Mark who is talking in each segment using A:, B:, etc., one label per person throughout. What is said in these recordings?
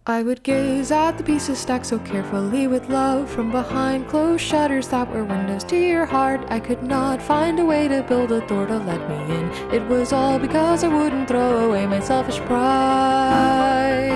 A: I would gaze at the pieces stacked so carefully with love from behind closed shutters that were windows to your heart. I could not find a way to build a door to let me in. It was all because I wouldn't throw away my selfish pride.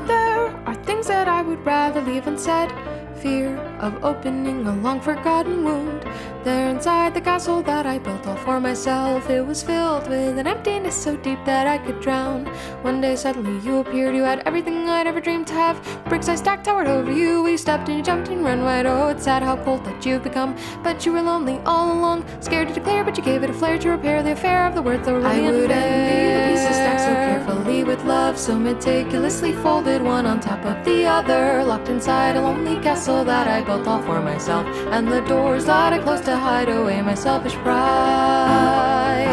A: There are things that I would rather leave unsaid. Fear of opening a long-forgotten wound. There inside the castle that I built all for myself, it was filled with an emptiness so deep that I could drown. One day suddenly you appeared, you had everything I'd ever dreamed to have. The bricks I stacked towered over you, you stepped and you jumped and ran wide. Oh, it's sad how cold that you've become, but you were lonely all along. Scared to declare, but you gave it a flare to repair the affair of the words that were really unfair. I would envy the pieces stacked so carefully with love, so meticulously folded one on top of the other, locked inside a lonely castle that I built all for myself, and the doors that I closed to hide away my selfish pride.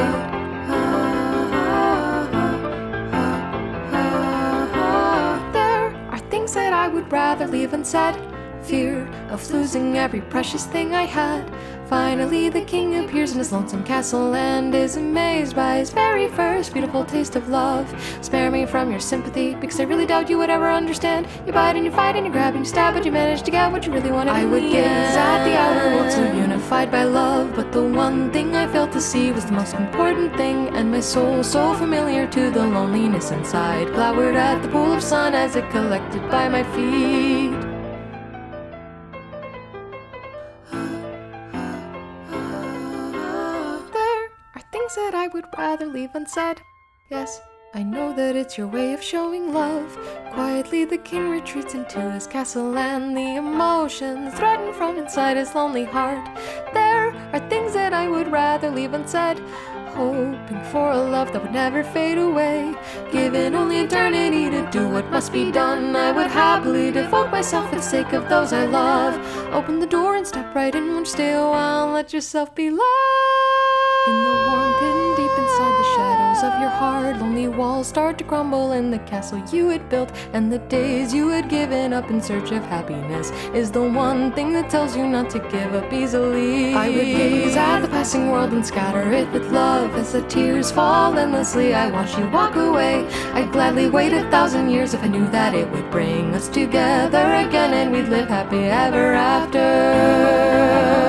A: There are things that I would rather leave unsaid. Fear of losing every precious thing I had. Finally the king appears in his lonesome castle and is amazed by his very first beautiful taste of love. Spare me from your sympathy, because I really doubt you would ever understand. You bite and you fight and you grab and you stab, but you manage to get what you really wanted. I would gaze at the outer world so unified by love, but the one thing I failed to see was the most important thing, and my soul so familiar to the loneliness inside glowered at the pool of sun as it collected by my feet. Things that I would rather leave unsaid. Yes, I know that it's your way of showing love. Quietly the king retreats into his castle, and the emotions threaten from inside his lonely heart. There are things that I would rather leave unsaid, hoping for a love that would never fade away. Given only eternity to do what must be done, I would happily devote myself for the sake of those I love. Open the door and step right in, won't stay a while and let yourself be loved. In the warmth hidden deep inside the shadows of your heart, lonely walls start to crumble in the castle you had built, and the days you had given up in search of happiness is the one thing that tells you not to give up easily. I would gaze at the passing world and scatter it with love. As the tears fall endlessly, I watch you walk away. I'd gladly wait 1,000 years if I knew that it would bring us together again and we'd live happy ever after.